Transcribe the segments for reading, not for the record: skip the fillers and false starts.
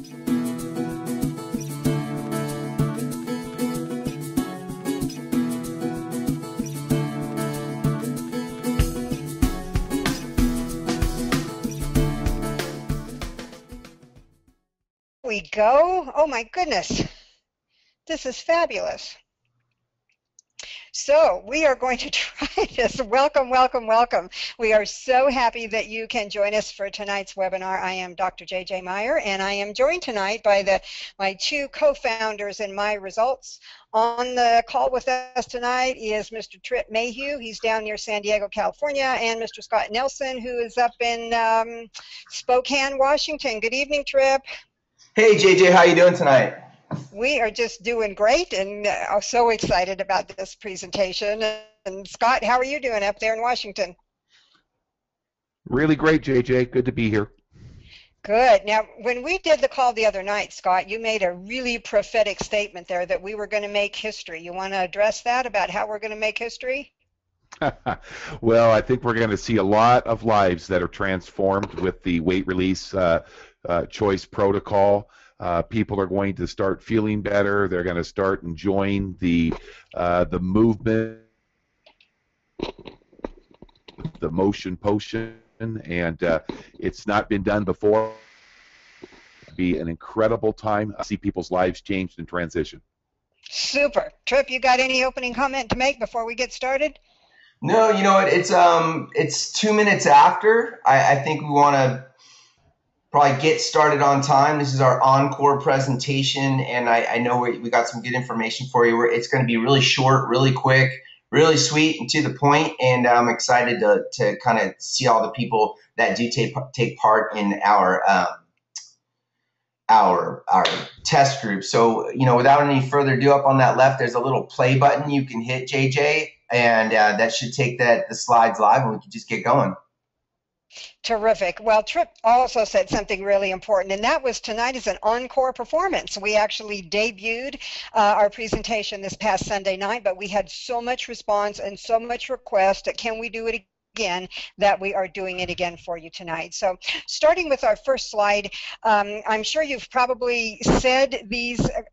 We go. Oh my goodness, this is fabulous. So we are going to try this. Welcome, welcome, welcome. We are so happy that you can join us for tonight's webinar. I am Dr. J.J. Meyer, and I am joined tonight by my two co-founders in My Results. On the call with us tonight is Mr. Trip Mayhew. He's down near San Diego, California, and Mr. Scott Nelson, who is up in Spokane, Washington. Good evening, Trip. Hey, JJ, how you doing tonight? We are just doing great and are so excited about this presentation. And Scott, how are you doing up there in Washington? Really great, JJ. Good to be here. Good. Now, when we did the call the other night, Scott, you made a really prophetic statement there that we were going to make history. You want to address that about how we're going to make history? Well, I think we're going to see a lot of lives that are transformed with the weight release choice protocol. People are going to start feeling better. They're going to start enjoying the movement, the motion potion, and it's not been done before. It'll be an incredible time to see people's lives changed and transition. Super. Trip, you got any opening comment to make before we get started? No, you know what? It's 2 minutes after. I think we want to probably get started on time. This is our encore presentation, and I know we got some good information for you. It's going to be really short, really quick, really sweet, and to the point. And I'm excited to kind of see all the people that do take part in our test group. So, you know, without any further ado, up on that left, there's a little play button you can hit, JJ, and that should take the slides live, and we can just get going. Terrific. Well, Trip also said something really important, and that was tonight is an encore performance. We actually debuted our presentation this past Sunday night, but we had so much response and so much request that can we do it again, that we are doing it again for you tonight. So starting with our first slide, I'm sure you've probably said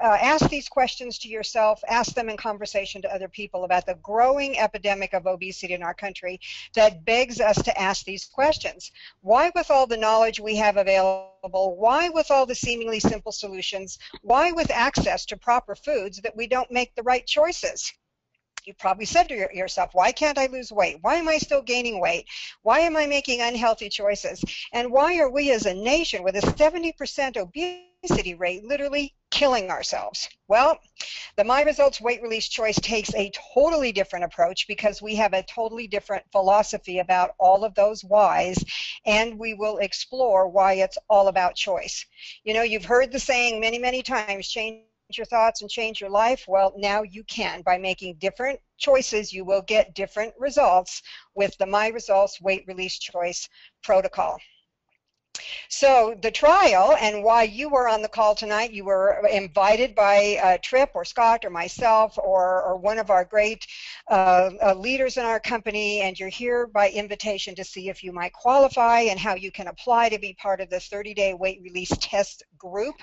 asked these questions to yourself, asked them in conversation to other people about the growing epidemic of obesity in our country that begs us to ask these questions. Why, with all the knowledge we have available, why with all the seemingly simple solutions, why with access to proper foods that we don't make the right choices? You probably said to yourself, why can't I lose weight? Why am I still gaining weight? Why am I making unhealthy choices? And why are we as a nation with a 70% obesity rate literally killing ourselves? Well, the My Results Weight Release Choice takes a totally different approach because we have a totally different philosophy about all of those whys, and we will explore why it's all about choice. You know, you've heard the saying many, many times, change your thoughts and change your life. Well, now you can. By making different choices, you will get different results with the My Results Weight Release Choice protocol. So the trial and why you were on the call tonight, you were invited by Trip or Scott or myself or one of our great leaders in our company, and you're here by invitation to see if you might qualify and how you can apply to be part of the 30-day weight release test group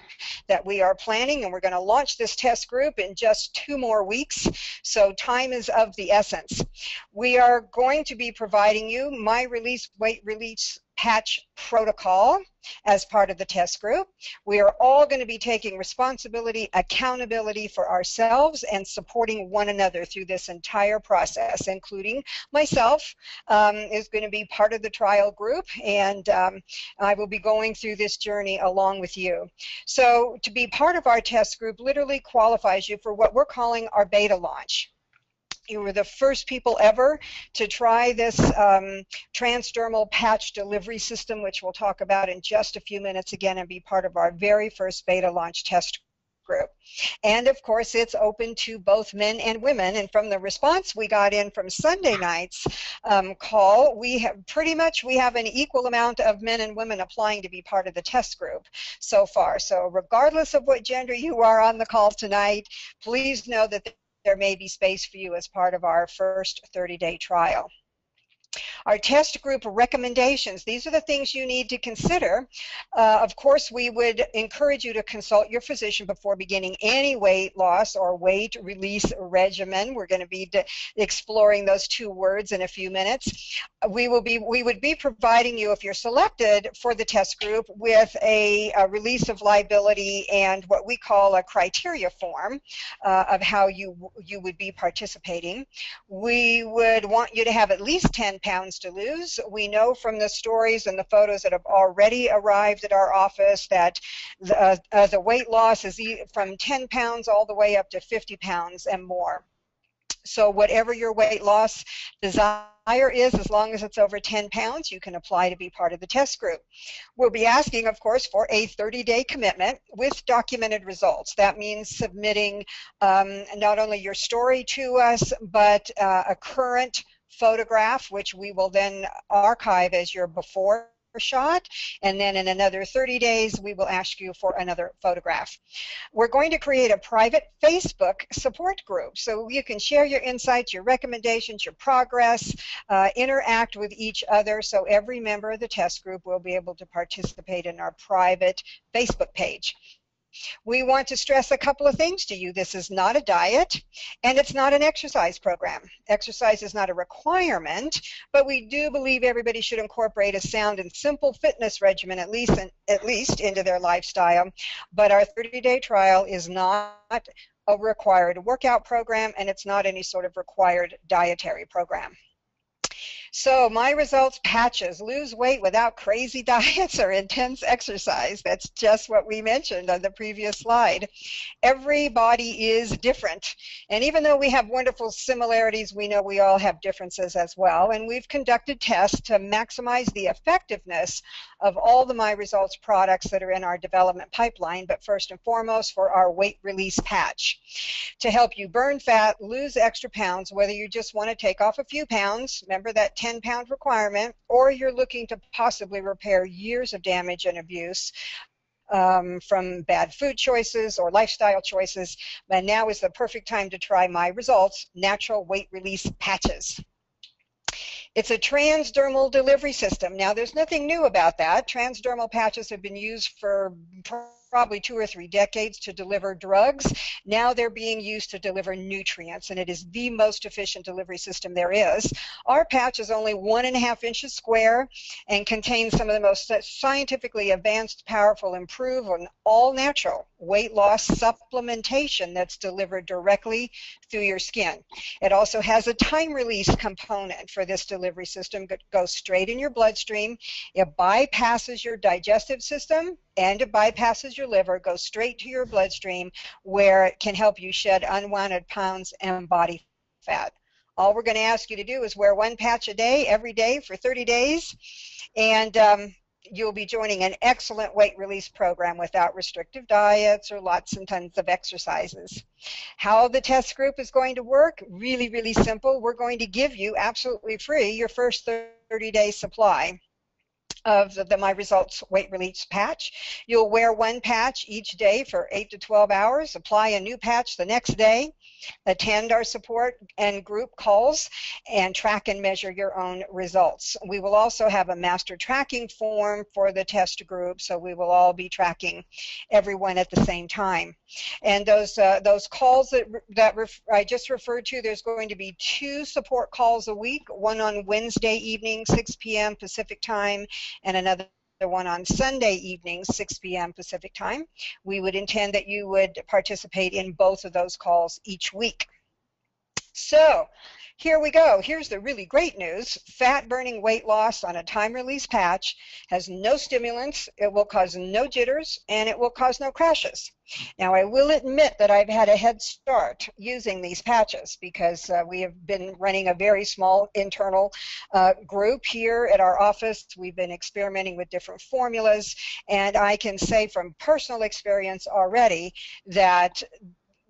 that we are planning. And we're going to launch this test group in just 2 more weeks, so time is of the essence. We are going to be providing you My Release Weight Release Patch protocol as part of the test group. We are all going to be taking responsibility, accountability for ourselves and supporting one another through this entire process, including myself is going to be part of the trial group, and I will be going through this journey along with you. So to be part of our test group literally qualifies you for what we're calling our beta launch. You were the first people ever to try this transdermal patch delivery system, which we'll talk about in just a few minutes again, and be part of our very first beta launch test group. And of course, it's open to both men and women. And from the response we got in from Sunday night's call, we have an equal amount of men and women applying to be part of the test group so far. So regardless of what gender you are on the call tonight, please know that there may be space for you as part of our first 30-day trial. Our test group recommendations, these are the things you need to consider. Of course, we would encourage you to consult your physician before beginning any weight loss or weight release regimen. We're going to be exploring those two words in a few minutes. We would be providing you, if you're selected for the test group, with a release of liability and what we call a criteria form of how you would be participating. We would want you to have at least 10 pounds to lose. We know from the stories and the photos that have already arrived at our office that the weight loss is from 10 pounds all the way up to 50 pounds and more. So whatever your weight loss desire is, as long as it's over 10 pounds, you can apply to be part of the test group. We'll be asking, of course, for a 30-day commitment with documented results. That means submitting not only your story to us, but a current photograph, which we will then archive as your before shot, and then in another 30 days we will ask you for another photograph. We're going to create a private Facebook support group so you can share your insights, your recommendations, your progress, interact with each other, so every member of the test group will be able to participate in our private Facebook page. We want to stress a couple of things to you. This is not a diet, and it's not an exercise program. Exercise is not a requirement, but we do believe everybody should incorporate a sound and simple fitness regimen at least into their lifestyle. But our 30-day trial is not a required workout program, and it's not any sort of required dietary program. So my results patches, lose weight without crazy diets or intense exercise. That's just what we mentioned on the previous slide. Every body is different. And even though we have wonderful similarities, we know we all have differences as well. And we've conducted tests to maximize the effectiveness of all the My Results products that are in our development pipeline, but first and foremost for our weight release patch. To help you burn fat, lose extra pounds, whether you just want to take off a few pounds, remember that 10-pound requirement, or you're looking to possibly repair years of damage and abuse from bad food choices or lifestyle choices, and now is the perfect time to try My Results natural weight release patches. It's a transdermal delivery system. Now, there's nothing new about that. Transdermal patches have been used for probably 2 or 3 decades to deliver drugs. Now they're being used to deliver nutrients, and it is the most efficient delivery system there is. Our patch is only 1.5 inches square and contains some of the most scientifically advanced, powerful, improved, and all-natural weight loss supplementation that's delivered directly through your skin. It also has a time release component for this delivery system that goes straight in your bloodstream. It bypasses your digestive system and it bypasses your liver, goes straight to your bloodstream where it can help you shed unwanted pounds and body fat. All we're going to ask you to do is wear 1 patch a day, every day for 30 days, and you'll be joining an excellent weight release program without restrictive diets or lots and tons of exercises. How the test group is going to work? Really, really simple. We're going to give you absolutely free your first 30-day supply of the My Results weight release patch. You'll wear 1 patch each day for 8 to 12 hours, apply a new patch the next day, attend our support and group calls, and track and measure your own results. We will also have a master tracking form for the test group, so we will all be tracking everyone at the same time. And those calls that I just referred to, there's going to be 2 support calls a week, one on Wednesday evening, 6 p.m. Pacific time, and another one on Sunday evening, 6 p.m. Pacific time. We would intend that you would participate in both of those calls each week. So here we go. Here's the really great news. Fat-burning weight loss on a time-release patch has no stimulants, it will cause no jitters, and it will cause no crashes. Now, I will admit that I've had a head start using these patches because we have been running a very small internal group here at our office. We've been experimenting with different formulas, and I can say from personal experience already that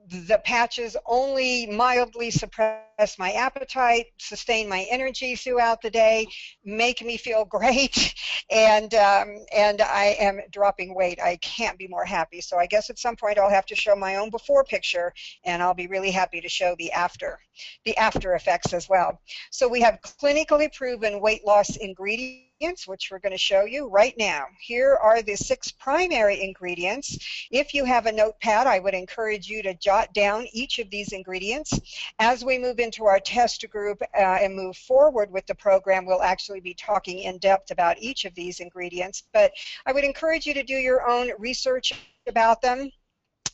the patches only mildly suppress my appetite, sustain my energy throughout the day, make me feel great, and I am dropping weight. I can't be more happy. So I guess at some point I'll have to show my own before picture, and I'll be really happy to show the after effects as well. So we have clinically proven weight loss ingredients, which we're going to show you right now. Here are the 6 primary ingredients. If you have a notepad, I would encourage you to jot down each of these ingredients. As we move into our test group and move forward with the program, we'll actually be talking in depth about each of these ingredients, but I would encourage you to do your own research about them.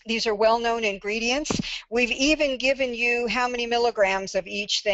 These are well-known ingredients. We've even given you how many milligrams of each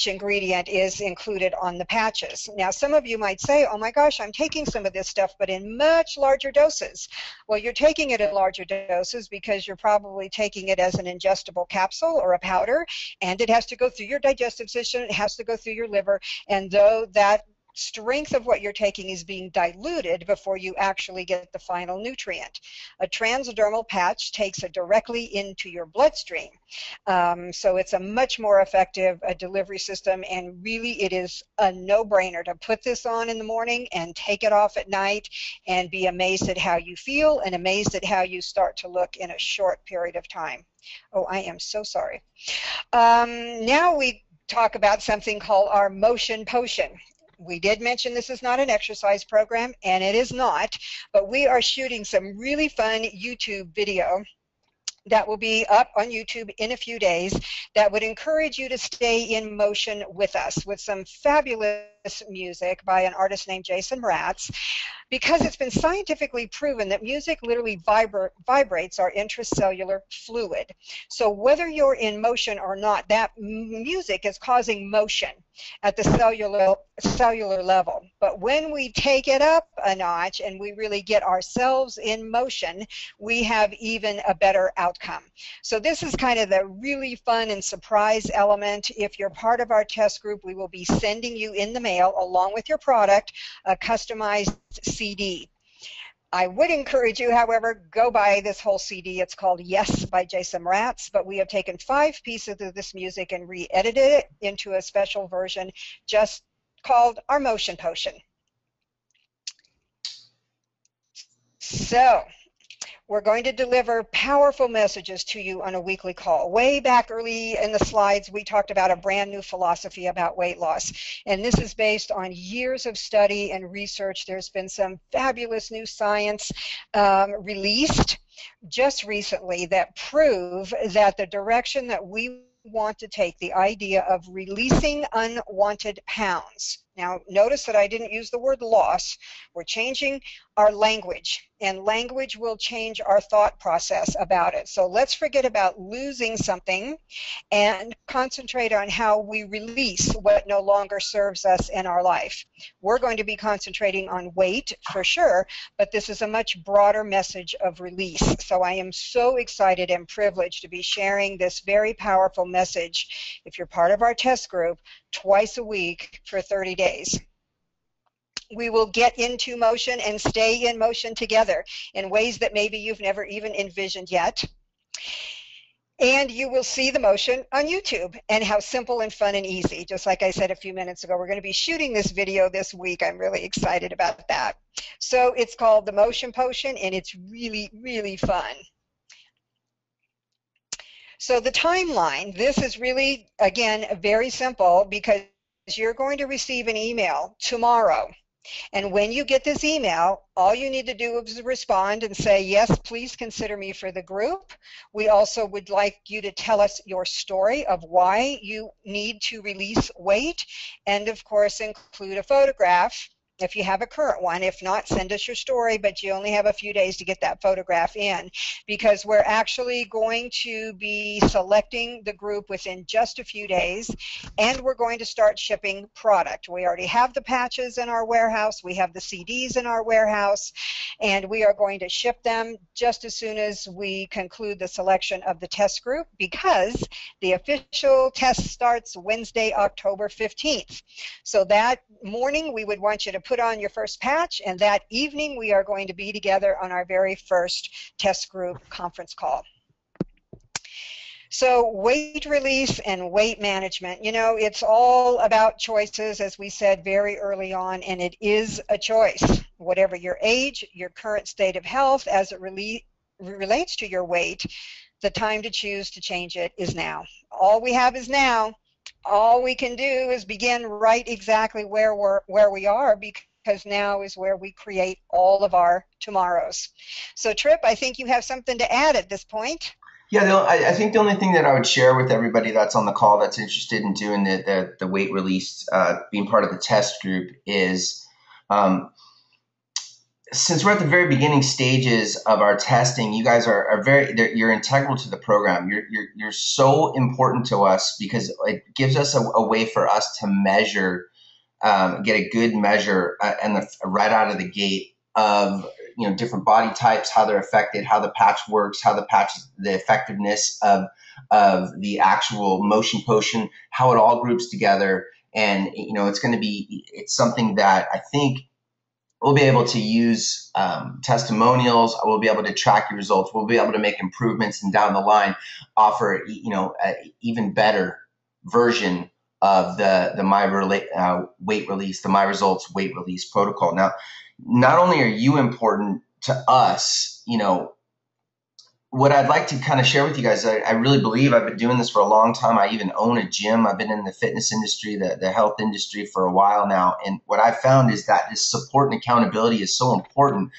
ingredient is included on the patches. Now, some of you might say, oh my gosh, I'm taking some of this stuff, but in much larger doses. Well, you're taking it in larger doses because you're probably taking it as an ingestible capsule or a powder, and it has to go through your digestive system, it has to go through your liver, and though that strength of what you're taking is being diluted before you actually get the final nutrient. A transdermal patch takes it directly into your bloodstream. So it's a much more effective delivery system, and really it is a no-brainer to put this on in the morning and take it off at night and be amazed at how you feel and amazed at how you start to look in a short period of time. Oh, I am so sorry. Now we talk about something called our motion potion. We did mention this is not an exercise program, and it is not, but we are shooting some really fun YouTube video that will be up on YouTube in a few days that would encourage you to stay in motion with us with some fabulous music by an artist named Jason Mraz, because it's been scientifically proven that music literally vibrates our intracellular fluid. So whether you're in motion or not, that music is causing motion at the cellular level. But when we take it up a notch and we really get ourselves in motion, we have even a better outcome. So this is kind of the really fun and surprise element. If you're part of our test group, we will be sending you in the mail, along with your product, a customized CD. I would encourage you, however, go buy this whole CD. It's called Yes by Jason Mraz, but we have taken 5 pieces of this music and re-edited it into a special version just called our Motion Potion. So we're going to deliver powerful messages to you on a weekly call. Way back early in the slides, we talked about a brand new philosophy about weight loss. And this is based on years of study and research. There's been some fabulous new science released just recently that prove that the direction that we want to take, the idea of releasing unwanted pounds. Now, notice that I didn't use the word loss. We're changing our language, and language will change our thought process about it. So let's forget about losing something and concentrate on how we release what no longer serves us in our life. We're going to be concentrating on weight for sure, but this is a much broader message of release. So I am so excited and privileged to be sharing this very powerful message, if you're part of our test group, twice a week for 30 days. We will get into motion and stay in motion together in ways that maybe you've never even envisioned yet. And you will see the motion on YouTube and how simple and fun and easy. Just like I said a few minutes ago, we're going to be shooting this video this week. I'm really excited about that. So it's called the Motion Potion, and it's really, really fun. So the timeline, this is really, again, very simple, because you're going to receive an email tomorrow. And when you get this email, all you need to do is respond and say, yes, please consider me for the group. We also would like you to tell us your story of why you need to release weight, and of course include a photograph if you have a current one. If not, send us your story, but you only have a few days to get that photograph in, because we're actually going to be selecting the group within just a few days, and we're going to start shipping product. We already have the patches in our warehouse, we have the CDs in our warehouse, and we are going to ship them just as soon as we conclude the selection of the test group, because the official test starts Wednesday, October 15th. So that morning we would want you to put on your first patch, and that evening we are going to be together on our very first test group conference call. So weight release and weight management, it's all about choices, as we said very early on, and it is a choice. Whatever your age, your current state of health, as it relates to your weight, the time to choose to change it is now. All we have is now. All we can do is begin right exactly where we are, because now is where we create all of our tomorrows. So Trip, I think you have something to add at this point. Yeah, I think the only thing that I would share with everybody that's on the call that's interested in doing the weight release, being part of the test group, is since we're at the very beginning stages of our testing, you guys are you're integral to the program. You're so important to us because it gives us a way for us to measure, get a good measure right out of the gate of different body types, how they're affected, how the patch works, the effectiveness of the actual motion potion, how it all groups together, and it's something that I think we'll be able to use testimonials. We'll be able to track your results. We'll be able to make improvements, and down the line offer an even better version of the weight release, the My Resultz weight release protocol. Now, not only are you important to us, what I'd like to kind of share with you guys, I really believe I've been doing this for a long time. I even own a gym. I've been in the fitness industry, the health industry for a while now. And what I've found is that this support and accountability is so important.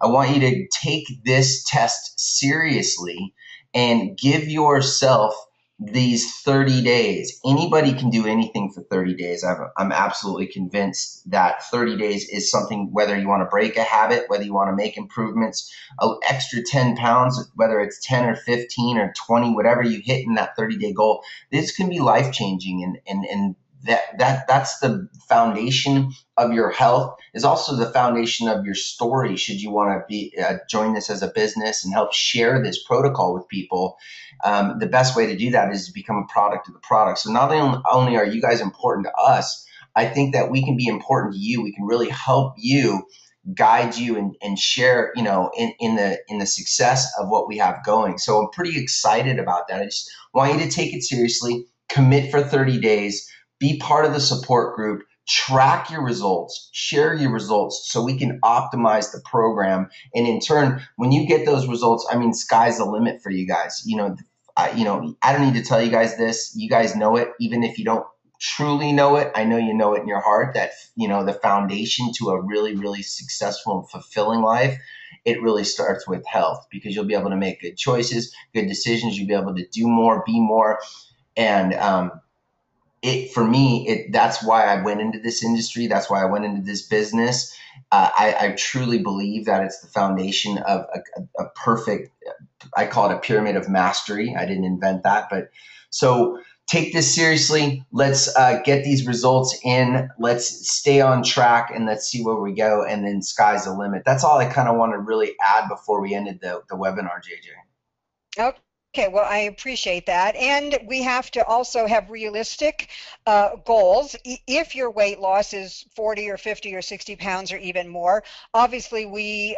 I want you to take this test seriously and give yourself these 30 days. Anybody can do anything for 30 days. I'm absolutely convinced that 30 days is something, whether you want to break a habit, whether you want to make improvements, an extra 10 pounds, whether it's 10 or 15 or 20, whatever you hit in that 30-day goal, this can be life-changing. And that's the foundation of your health, is also the foundation of your story. Should you want to be join this as a business and help share this protocol with people, the best way to do that is to become a product of the product. So not only are you guys important to us, I think that we can be important to you. We can really help you, guide you, and share, in the success of what we have going. So I'm pretty excited about that. I just want you to take it seriously, commit for 30 days, be part of the support group, track your results, share your results so we can optimize the program. And in turn, when you get those results, sky's the limit for you guys. I don't need to tell you guys this. You guys know it. Even if you don't truly know it, I know you know it in your heart that, the foundation to a really, really successful and fulfilling life, it really starts with health, because you'll be able to make good choices, good decisions. You'll be able to do more, be more. And, for me, that's why I went into this industry. That's why I went into this business. I truly believe that it's the foundation of a perfect, I call it a pyramid of mastery. I didn't invent that, but so take this seriously. Let's get these results in. Let's stay on track, and let's see where we go. And then sky's the limit. That's all I kind of want to really add before we ended the webinar, JJ. Okay, well, I appreciate that. And we have to also have realistic goals. If your weight loss is 40 or 50 or 60 pounds or even more, obviously we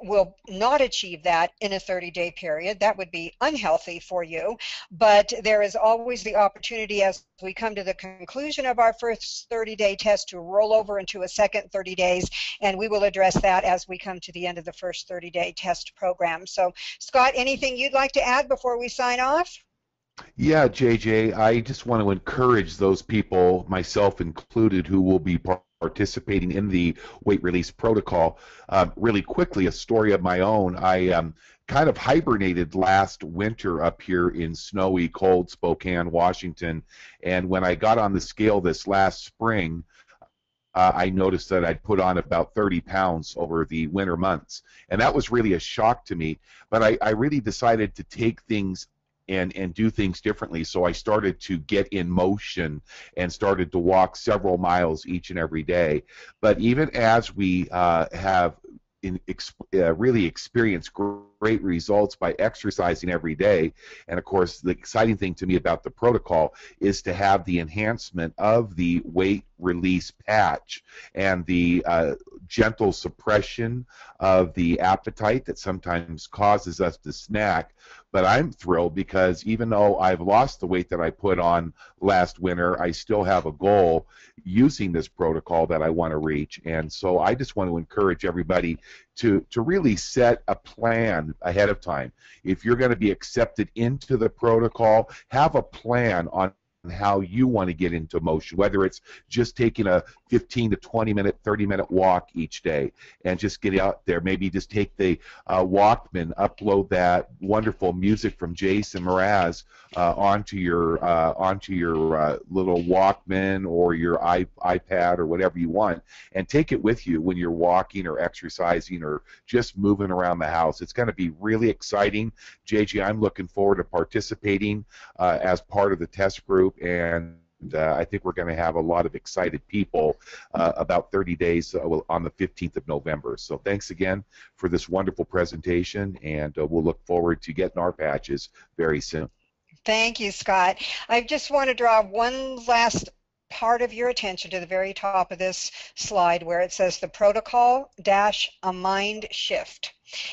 will not achieve that in a 30-day period. That would be unhealthy for you. But there is always the opportunity, as we come to the conclusion of our first 30-day test, to roll over into a second 30 days. And we will address that as we come to the end of the first 30-day test program. So, Scott, anything you'd like to add before we sign off? Yeah, JJ, I just want to encourage those people, myself included, who will be participating in the weight release protocol. Really quickly, a story of my own. I kind of hibernated last winter up here in snowy, cold Spokane, Washington, and when I got on the scale this last spring, I noticed that I'd put on about 30 pounds over the winter months. And that was really a shock to me. But I really decided to take things and do things differently. So I started to get in motion and started to walk several miles each and every day. But even as we have really experienced great results by exercising every day. And of course, the exciting thing to me about the protocol is to have the enhancement of the weight release patch and the gentle suppression of the appetite that sometimes causes us to snack. But I'm thrilled because even though I've lost the weight that I put on last winter, I still have a goal using this protocol that I want to reach. And so I just want to encourage everybody to really set a plan ahead of time. If you're going to be accepted into the protocol, have a plan on how you want to get into motion, whether it's just taking a 15 to 20 minute, 30-minute walk each day and just get out there. Maybe just take the Walkman, upload that wonderful music from Jason Mraz onto your little Walkman or your iPad or whatever you want, and take it with you when you're walking or exercising or just moving around the house. It's going to be really exciting. JJ, I'm looking forward to participating as part of the test group, and I think we're going to have a lot of excited people about 30 days on the 15th of November. So thanks again for this wonderful presentation, and we'll look forward to getting our patches very soon. Thank you, Scott. I just want to draw one last part of your attention to the very top of this slide where it says the protocol dash a mind shift.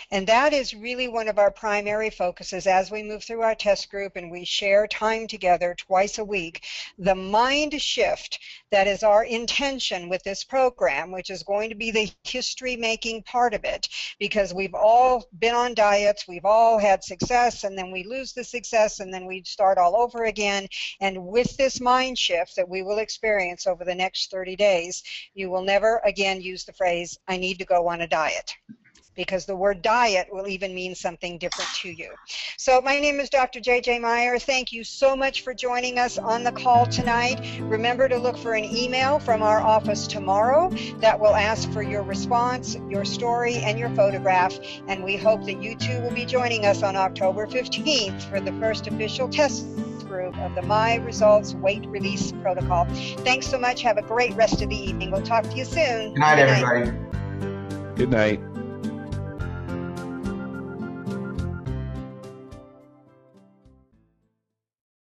And that is really one of our primary focuses as we move through our test group and we share time together twice a week. The mind shift that is our intention with this program, which is going to be the history-making part of it, because we've all been on diets, we've all had success, and then we lose the success, and then we start all over again. And with this mind shift that we will experience over the next 30 days, you will never again use the phrase, I need to go on a diet, because the word diet will even mean something different to you. So my name is Dr. J.J. Meyer. Thank you so much for joining us on the call tonight. Remember to look for an email from our office tomorrow that will ask for your response, your story, and your photograph. And we hope that you too will be joining us on October 15th for the first official test group of the My Resultz Weight Release Protocol. Thanks so much. Have a great rest of the evening. We'll talk to you soon. Good night, everybody. Good night.